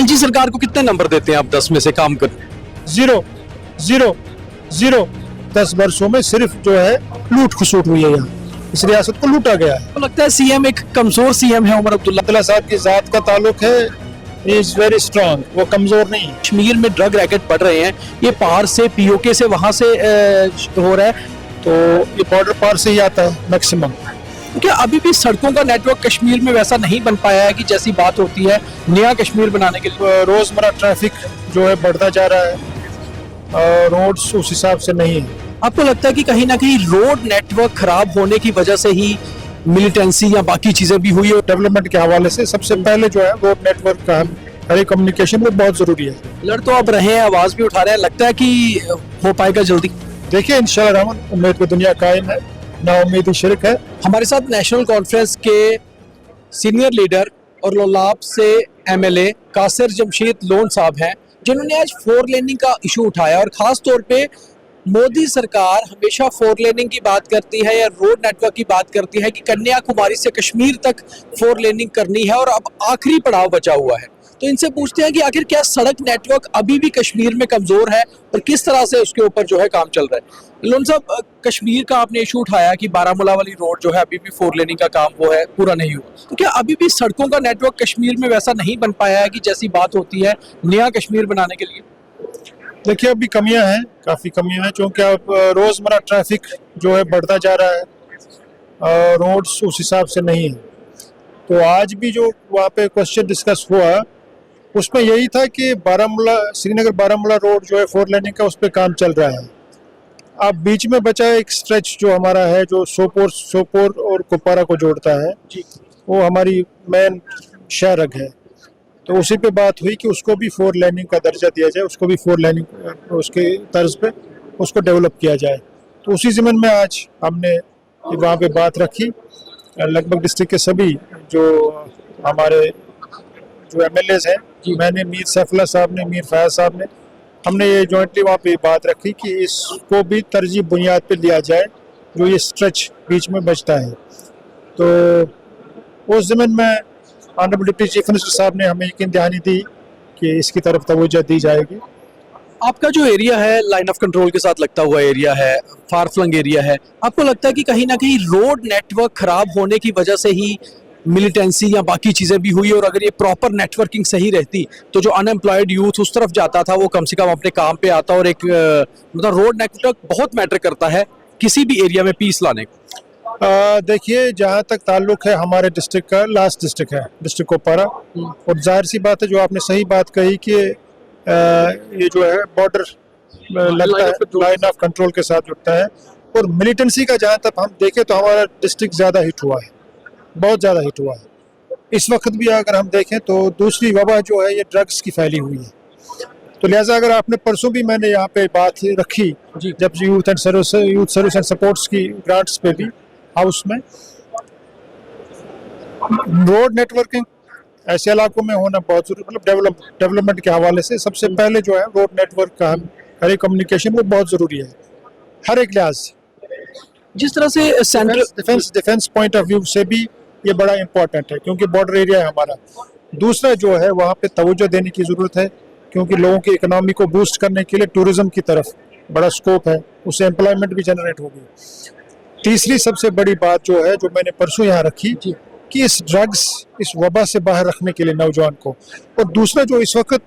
LG सरकार को कितने नंबर देते हैं आप 10 में से काम कर? 0 0 0। 10 वर्षों में सिर्फ जो है लूट खसूट हुई है, यहाँ इस रियासत को लूटा गया है। तो लगता है सीएम एक कमजोर सीएम है उमर अब्दुल्ला। अब्दुल्ला साहब की जात का ताल्लुक है, इज वेरी स्ट्रांग, वो कमजोर नहीं है। कश्मीर में ड्रग रैकेट बढ़ रहे हैं, ये पार से पीओके से वहां से हो रहा है, तो ये बॉर्डर पार से ही आता है मैक्सिमम। क्या अभी भी सड़कों का नेटवर्क कश्मीर में वैसा नहीं बन पाया है कि जैसी बात होती है नया कश्मीर बनाने के लिए? रोजमर्रा ट्रैफिक जो है बढ़ता जा रहा है, रोड्स उस हिसाब से नहीं है। आपको लगता है कि कहीं ना कहीं रोड नेटवर्क खराब होने की वजह से ही मिलिटेंसी या बाकी चीजें भी हुई? डेवलपमेंट के हवाले से सबसे पहले जो है रोड नेटवर्क का हर कम्युनिकेशन वो बहुत जरूरी है। लड़ तो अब रहे हैं, आवाज भी उठा रहे हैं, लगता है कि हो पाएगा जल्दी? देखिए इंशाल्लाह रहमान, उम्मीद पे दुनिया कायम है, ना उम्मीद ही शिरक है। हमारे साथ नेशनल कॉन्फ्रेंस के सीनियर लीडर और लोलाब से एमएलए कासिर जमशेद लोन साहब हैं, जिन्होंने आज 4 लेनिंग का इशू उठाया और खास तौर पे मोदी सरकार हमेशा 4 लेनिंग की बात करती है या रोड नेटवर्क की बात करती है कि कन्याकुमारी से कश्मीर तक 4 लेनिंग करनी है और अब आखिरी पड़ाव बचा हुआ है। तो इनसे पूछते हैं कि आखिर क्या सड़क नेटवर्क अभी भी कश्मीर में कमजोर है और किस तरह से उसके ऊपर जो है काम चल रहा है। लोन साहब, कश्मीर का आपने इशू उठाया कि बारामूला वाली रोड जो है अभी भी 4 लेनिंग का काम वो है पूरा नहीं हुआ, तो क्या अभी भी सड़कों का नेटवर्क कश्मीर में वैसा नहीं बन पाया है कि जैसी बात होती है नया कश्मीर बनाने के लिए? देखिए अभी कमियां हैं, काफ़ी कमियां हैं, क्योंकि अब रोज़मर्रा ट्रैफिक जो है बढ़ता जा रहा है, रोड्स उस हिसाब से नहीं है। तो आज भी जो वहाँ पे क्वेश्चन डिस्कस हुआ उसमें यही था कि बारामूला श्रीनगर बारामूला रोड जो है 4 लेनिंग का, उस पर काम चल रहा है। अब बीच में बचा एक स्ट्रेच जो हमारा है, जो सोपोर और कुपवारा को जोड़ता है, वो हमारी मेन शहरग है। तो उसी पे बात हुई कि उसको भी 4 लेनिंग का दर्जा दिया जाए, उसको भी 4 लेनिंग उसके तर्ज पे उसको डेवलप किया जाए। तो उसी ज़मीन में आज हमने वहाँ पे बात रखी। लगभग डिस्ट्रिक्ट के सभी जो हमारे जो एमएलएज हैं, मैंने, मीर सैफुल्लाह साहब ने, मीर फयाज साहब ने, हमने ये जॉइंटली वहाँ पे बात रखी कि इसको भी तरजीह बुनियाद पे लिया जाए, जो ये स्ट्रेच बीच में बचता है। तो उस ज़मीन में ऑनरेबल डिप्टी चीफ मिनिस्टर साहब ने हमें यकीन दहानी दी कि इसकी तरफ तवज्जो दी जाएगी। आपका जो एरिया है लाइन ऑफ कंट्रोल के साथ लगता हुआ एरिया है, फार फ्लंग एरिया है, आपको लगता है कि कहीं ना कहीं रोड नेटवर्क खराब होने की वजह से ही मिलिटेंसी या बाकी चीज़ें भी हुई, और अगर ये प्रॉपर नेटवर्किंग सही रहती तो जो अनएम्प्लॉयड यूथ उस तरफ जाता था वो कम से कम अपने काम पे आता? और एक मतलब रोड नेटवर्क बहुत मैटर करता है किसी भी एरिया में पीस लाने को। देखिए जहाँ तक ताल्लुक है हमारे डिस्ट्रिक्ट का, लास्ट डिस्ट्रिक्ट है डिस्ट्रिक्ट कुपवारा, और जाहिर सी बात है जो आपने सही बात कही कि ये जो है बॉर्डर लगता है, लाइन ऑफ कंट्रोल के साथ जुड़ता है। और मिलिटेंसी का जहाँ तक हम देखें तो हमारा डिस्ट्रिक्ट ज़्यादा हिट हुआ है, बहुत ज़्यादा हिट हुआ है। इस वक्त भी अगर हम देखें तो दूसरी वबा जो है ये ड्रग्स की फैली हुई है। तो लिहाजा अगर आपने परसों भी मैंने यहाँ पे बात रखी जब यूथ सर्विस एंड सपोर्ट्स की ग्रांट्स पे भी हाउस में, रोड नेटवर्किंग ऐसे इलाकों में होना बहुत जरूरी, मतलब डेवलपमेंट के हवाले से सबसे पहले जो है रोड नेटवर्क का हर एक कम्युनिकेशन वो बहुत ज़रूरी है हर एक लिहाज से। जिस तरह से central defence point of view से भी ये बड़ा इंपॉर्टेंट है, क्योंकि बॉर्डर एरिया है हमारा। दूसरा जो है वहाँ पे तवज्जो देने की ज़रूरत है, क्योंकि लोगों की इकनॉमी को बूस्ट करने के लिए टूरिज्म की तरफ बड़ा स्कोप है, उससे एम्प्लॉयमेंट भी जनरेट होगी। तीसरी सबसे बड़ी बात जो है, जो मैंने परसों यहाँ रखी, कि इस ड्रग्स, इस वबा से बाहर रखने के लिए नौजवान को। और दूसरा जो इस वक्त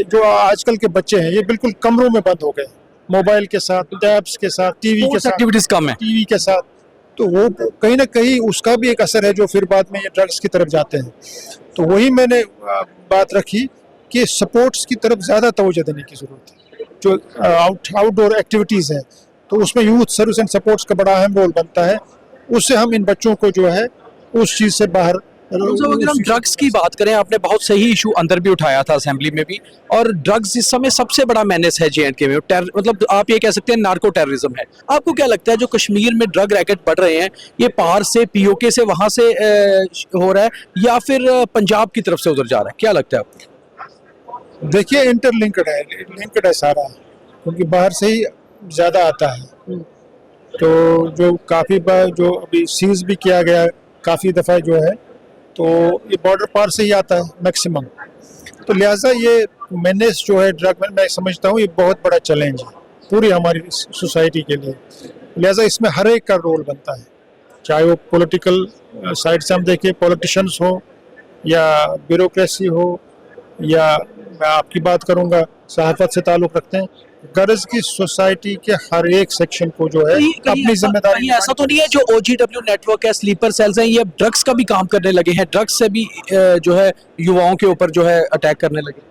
जो आजकल के बच्चे हैं ये बिल्कुल कमरों में बंद हो गए, मोबाइल के साथ, टैब्स के साथ, टीवी के साथ, एक्टिविटीज कम है, टीवी के साथ, तो वो कहीं ना कहीं उसका भी एक असर है जो फिर बाद में ये ड्रग्स की तरफ जाते हैं। तो वही मैंने बात रखी कि सपोर्ट्स की तरफ ज़्यादा तवज्जो देने की ज़रूरत है। जो आउटडोर एक्टिविटीज़ हैं तो उसमें यूथ सर्विस एंड सपोर्ट्स का बड़ा अहम रोल बनता है, उससे हम इन बच्चों को जो है उस चीज़ से बाहर। अगर हम ड्रग्स की बात करें, आपने बहुत सही इशू अंदर भी उठाया था असेंबली में भी, और ड्रग्स इस समय सबसे बड़ा मैनेस है जेएंडके में, मतलब आप ये कह सकते हैं नार्को टेररिज्म है। आपको क्या लगता है जो कश्मीर में ड्रग रैकेट बढ़ रहे हैं ये पार से पीओके से वहां से हो रहा है या फिर पंजाब की तरफ से उधर जा रहा है, क्या लगता है आपको? देखिए लिंक्ड है सारा, क्योंकि बाहर से ही ज़्यादा आता है। तो जो काफ़ी बार जो अभी सीज भी किया गया काफ़ी दफ़ा जो है, तो ये बॉर्डर पार से ही आता है मैक्सिमम। तो लिहाजा ये मेनेस जो है ड्रग में, मैं समझता हूँ ये बहुत बड़ा चैलेंज है पूरी हमारी सोसाइटी के लिए। लिहाजा इसमें हर एक का रोल बनता है, चाहे वो पॉलिटिकल साइड से हम देखें, पॉलिटिशियंस हो या ब्यूरोक्रेसी हो, या मैं आपकी बात करूंगा सहाफत से ताल्लुक रखते हैं, गर्ज की सोसाइटी के हर एक सेक्शन को जो है अपनी जिम्मेदारी। ऐसा तो नहीं है जो OGW नेटवर्क है, स्लीपर सेल्स हैं, ये ड्रग्स का भी काम करने लगे हैं, ड्रग्स से भी जो है युवाओं के ऊपर जो है अटैक करने लगे?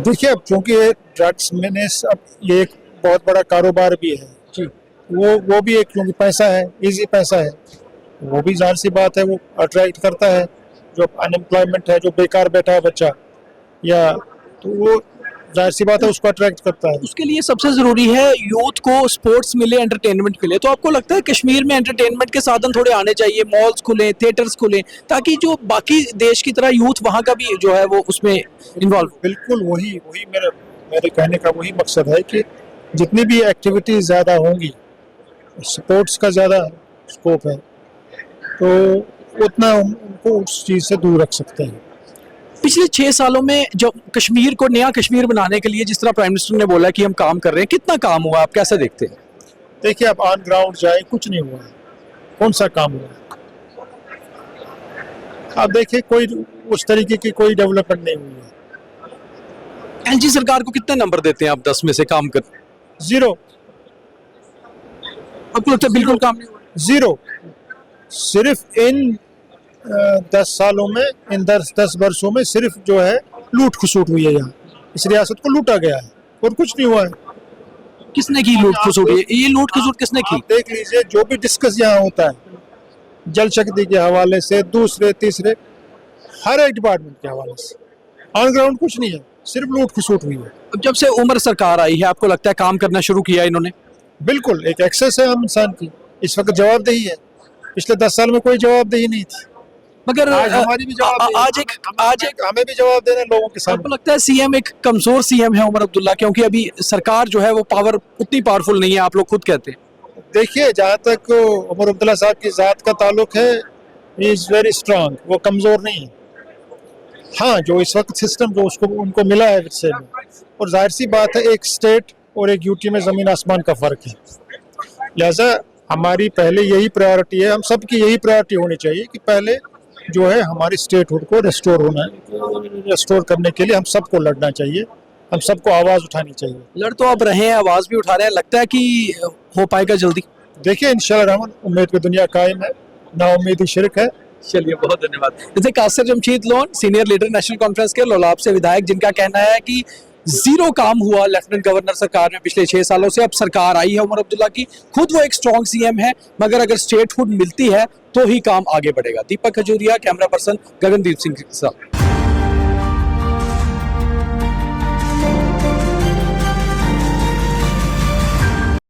देखिए, अब चूंकि ड्रग्स में अब ये एक बहुत बड़ा कारोबार भी है जी। वो भी एक, क्योंकि पैसा है, इजी पैसा है, वो भी जाहिर सी बात है वो अट्रैक्ट करता है। जो अनएम्प्लॉयमेंट है, जो बेकार बैठा है बच्चा, या तो वो जाहिर सी बात है उसको अट्रैक्ट करता है। उसके लिए सबसे जरूरी है यूथ को स्पोर्ट्स मिले, एंटरटेनमेंट मिले। तो आपको लगता है कश्मीर में एंटरटेनमेंट के साधन थोड़े आने चाहिए, मॉल्स खुलें, थिएटर्स खुलें, ताकि जो बाकी देश की तरह यूथ वहाँ का भी जो है वो उसमें इन्वॉल्व? बिल्कुल वही वही मेरे कहने का वही मकसद है कि जितनी भी एक्टिविटीज ज़्यादा होंगी, स्पोर्ट्स का ज़्यादा स्कोप है, तो उतना उनको उस चीज़ से दूर रख सकते हैं। पिछले 6 सालों में जो कश्मीर को नया कश्मीर बनाने के लिए जिस तरह प्राइम मिनिस्टर ने बोला कि हम काम कर रहे हैं, कितना काम हुआ, आप कैसे देखते हैं? देखिए, आप ऑन ग्राउंड जाए, कुछ नहीं हुआ है। कौन सा काम हुआ है? आप देखिए, कोई उस तरीके की कोई डेवलपमेंट नहीं हुई है। LG सरकार को कितने नंबर देते हैं आप 10 में से काम कर? 0। आपको लगता है बिल्कुल काम नहीं हुआ? 0। सिर्फ इन 10 सालों में, इन 10 वर्षों में सिर्फ जो है लूट खसूट हुई है। यहाँ इस रियासत को लूटा गया है और कुछ नहीं हुआ है। किसने की लूट खसूट? ये लूट खसूट किसने की? देख लीजिए, जो भी डिस्कस यहाँ होता है, जल शक्ति के हवाले से, दूसरे तीसरे, हर एक डिपार्टमेंट के हवाले से, ऑन ग्राउंड कुछ नहीं है, सिर्फ लूट खसूट हुई है। अब जब से उमर सरकार आई है, आपको लगता है काम करना शुरू किया इन्होंने? बिल्कुल, एक एक्सेस है आम इंसान की, इस वक्त जवाबदेही है। पिछले 10 साल में कोई जवाबदेही नहीं थी, मगर आज हमारी भी जवाबदेही है। आज एक हमें भी जवाब देना है लोगों के सामने। आपको लगता है सीएम एक कमजोर सीएम है उमर अब्दुल्ला, क्योंकि अभी सरकार जो है वो पावर उतनी पावरफुल नहीं है, आप लोग खुद कहते हैं? देखिए, जहाँ तक उमर अब्दुल्ला साहब की जात का ताल्लुक है, ही इज वेरी स्ट्रांग, वो कमजोर नहीं है। हाँ, जो इस वक्त सिस्टम जो उसको उनको मिला है विरसे में, और जाहिर सी बात है एक स्टेट और एक यूटी में जमीन आसमान का फर्क है। लिहाजा हमारी पहले यही प्रायोरिटी है, हम सबकी यही प्रायोरिटी होनी चाहिए कि पहले जो है हमारी स्टेटहुड को रेस्टोर होना है। रेस्टोर करने के लिए हम सबको लड़ना चाहिए, हम सबको आवाज़ उठानी चाहिए। लड़ तो आप रहे हैं, आवाज भी उठा रहे हैं, लगता है कि हो पाएगा जल्दी? देखिए, इंशाअल्लाह रहमान, उम्मीद पे दुनिया कायम है, ना उम्मीद ही शिरक है। चलिए, बहुत धन्यवाद। जैसे Qaiser Jamshed Lone, senior leader National Conference के लोलाब से विधायक, जिनका कहना है कि 0 काम हुआ लेफ्टिनेंट गवर्नर सरकार में पिछले 6 सालों से। अब सरकार आई है उमर अब्दुल्ला की, खुद वो एक स्ट्रॉन्ग सीएम है, मगर अगर स्टेटहुड मिलती है तो ही काम आगे बढ़ेगा। दीपक खजूरिया, कैमरा पर्सन गगनदीप सिंह के साथ।